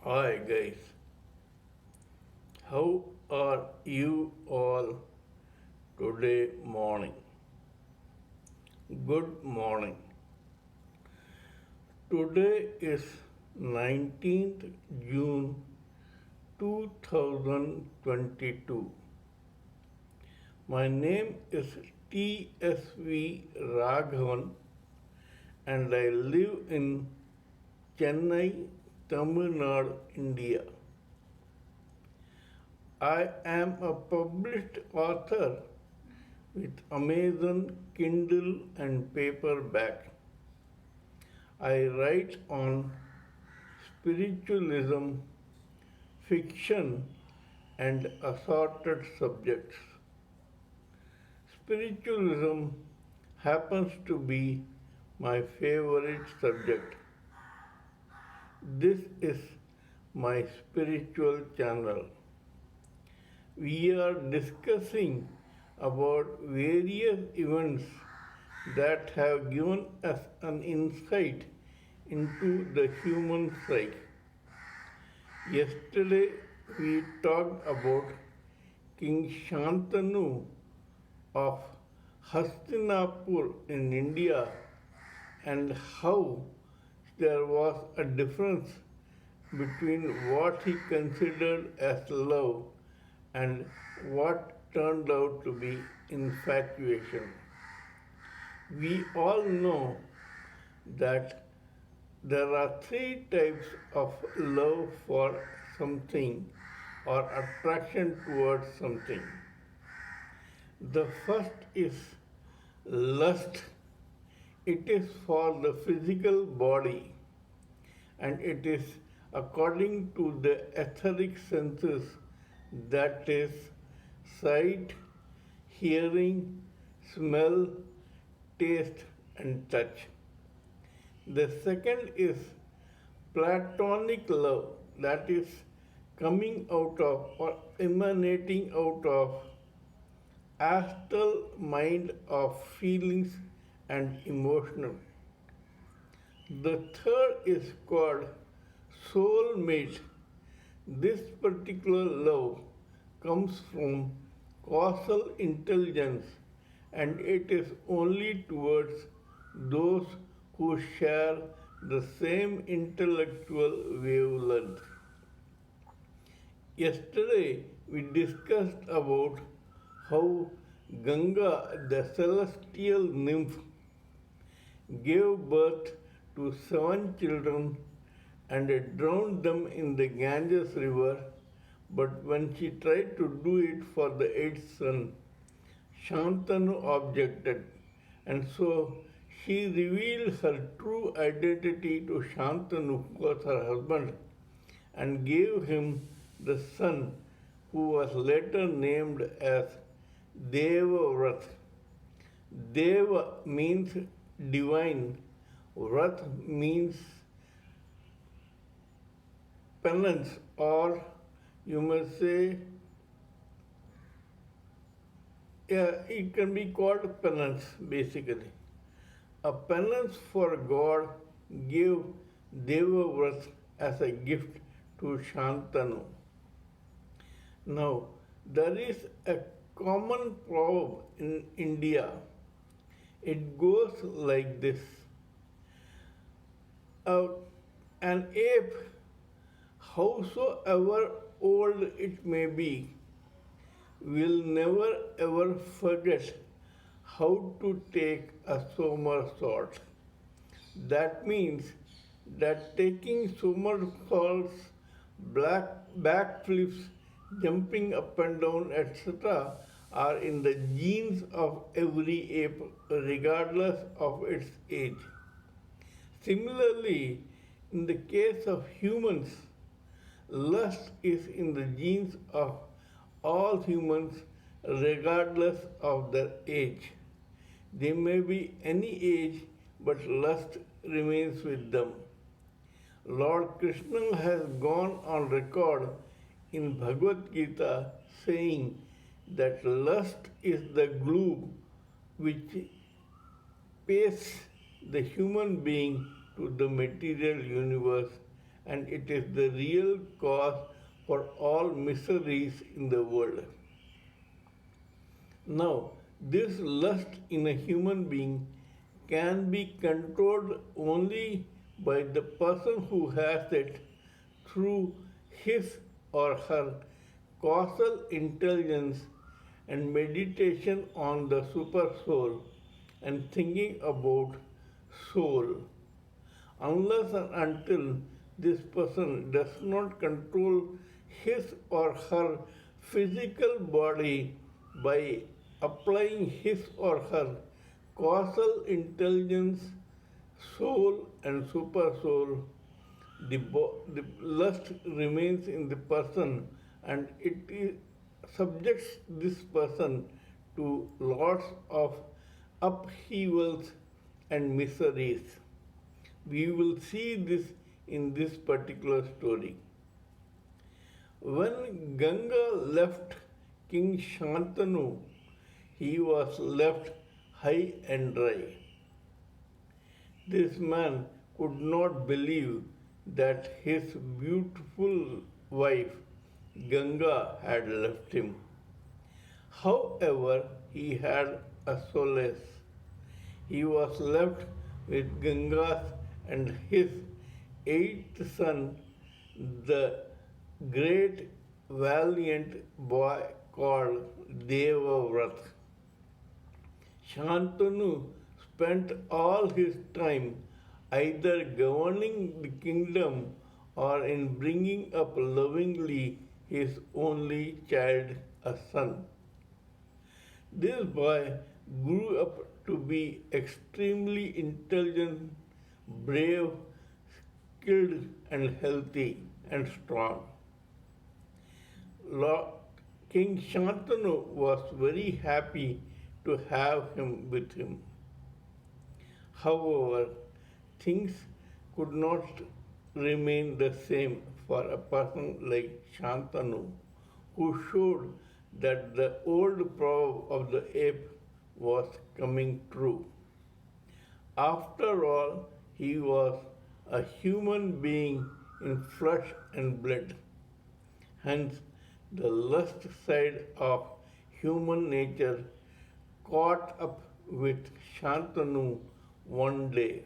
Hi guys, how are you all today morning? Good morning. Today is 19th June 2022. My name is TSV Raghavan and I live in Chennai, Tamil Nadu, India. I am a published author with Amazon Kindle and paperback. I write on spiritualism, fiction, and assorted subjects. Spiritualism happens to be my favorite subject. This is my spiritual channel. We are discussing about various events that have given us an insight into the human psyche. Yesterday we talked about King Shantanu of Hastinapur in India and how there was a difference between what he considered as love and what turned out to be infatuation. We all know that there are three types of love for something or attraction towards something. The first is lust. It is for the physical body and it is according to the etheric senses, that is sight, hearing, smell, taste, and touch. The second is platonic love, that is coming out of or emanating out of astral mind of feelings and emotional. The third is called soulmate. This particular love comes from causal intelligence and it is only towards those who share the same intellectual wavelength. Yesterday we discussed about how Ganga, the celestial nymph, gave birth to 7 children and drowned them in the Ganges river. But when she tried to do it for the eighth son, Shantanu objected, and so she revealed her true identity to Shantanu, who was her husband, and gave him the son who was later named as Devavrat. Deva means divine, Vrat means penance, or you may say, yeah, it can be called penance basically. A penance for God gave Devavrat as a gift to Shantanu. Now, there is a common proverb in India. It goes like this: uh, an ape, howsoever old it may be, will never ever forget how to take a somersault. That means that taking somersaults, backflips, jumping up and down, etc., are in the genes of every ape, regardless of its age. Similarly, in the case of humans, lust is in the genes of all humans, regardless of their age. They may be any age, but lust remains with them. Lord Krishna has gone on record in Bhagavad Gita saying that lust is the glue which pastes the human being to the material universe and it is the real cause for all miseries in the world. Now, this lust in a human being can be controlled only by the person who has it through his or her causal intelligence and meditation on the super soul and thinking about soul. Unless and until this person does not control his or her physical body by applying his or her causal intelligence, soul, and super soul, the lust remains in the person and subjects this person to lots of upheavals and miseries. We will see this in this particular story. When Ganga left King Shantanu, he was left high and dry. This man could not believe that his beautiful wife Ganga had left him. However, he had a solace. He was left with Ganga's and his eighth son, the great valiant boy called Devavrat. Shantanu spent all his time either governing the kingdom or in bringing up lovingly his only child, a son. This boy grew up to be extremely intelligent, brave, skilled, and healthy and strong. Lord King Shantanu was very happy to have him with him. However, things could not remain the same for a person like Shantanu, who showed that the old proverb of the ape was coming true. After all, he was a human being in flesh and blood. Hence, the lust side of human nature caught up with Shantanu one day.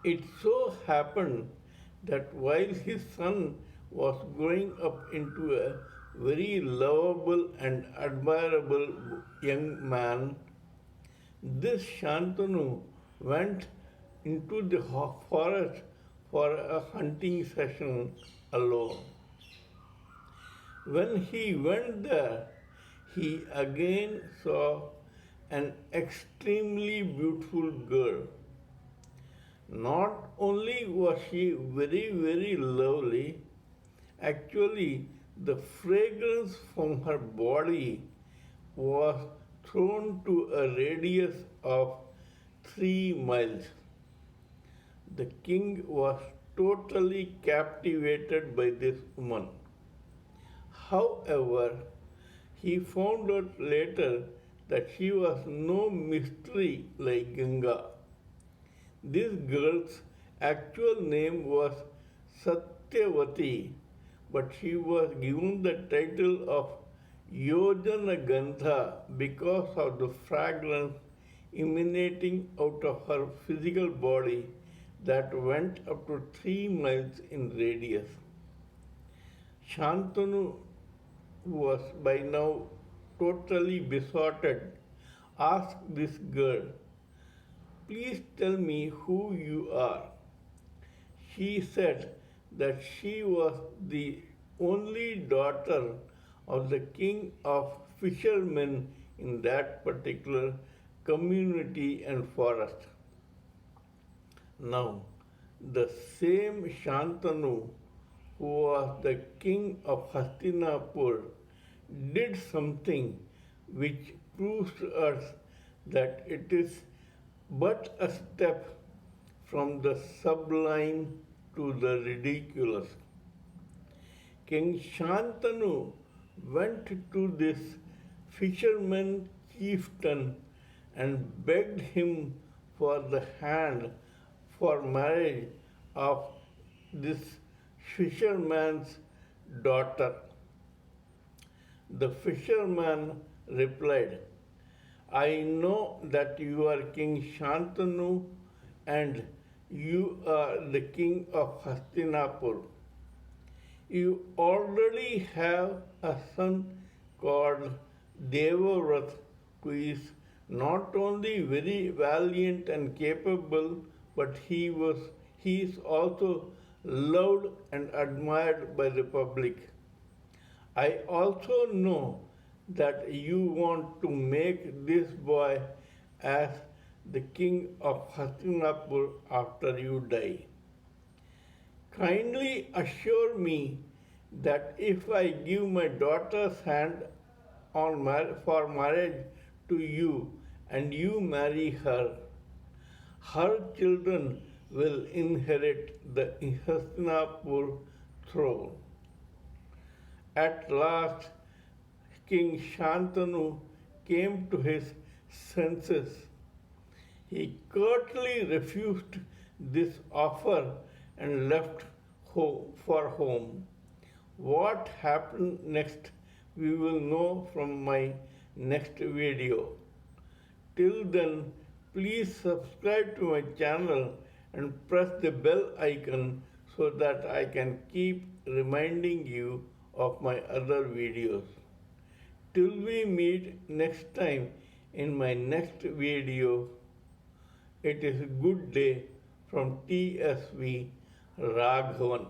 It so happened that while his son was growing up into a very lovable and admirable young man, this Shantanu went into the forest for a hunting session alone. When he went there, he again saw an extremely beautiful girl. Not only was she very, very lovely, actually, the fragrance from her body was thrown to a radius of 3 miles. The king was totally captivated by this woman. However, he found out later that she was no mystery like Ganga. This girl's actual name was Satyavati, but she was given the title of Yojana Gandha because of the fragrance emanating out of her physical body that went up to 3 miles in radius. Shantanu was by now totally besotted, asked this girl, "Please tell me who you are." She said that she was the only daughter of the king of fishermen in that particular community and forest. Now, the same Shantanu, who was the king of Hastinapur, did something which proves to us that it is but a step from the sublime to the ridiculous. King Shantanu went to this fisherman chieftain and begged him for the hand for marriage of this fisherman's daughter. The fisherman replied, I know that you are King Shantanu and you are the king of Hastinapur. You already have a son called Devavrat, who is not only very valiant and capable, but he is also loved and admired by the public. I also know that you want to make this boy as the king of Hastinapur after you die. Kindly assure me that if I give my daughter's hand for marriage to you and you marry her, her children will inherit the Hastinapur throne. At last, King Shantanu came to his senses. He curtly refused this offer and left for home. What happened next, we will know from my next video. Till then, please subscribe to my channel and press the bell icon so that I can keep reminding you of my other videos. Till we meet next time in my next video, it is a good day from TSV Raghavan.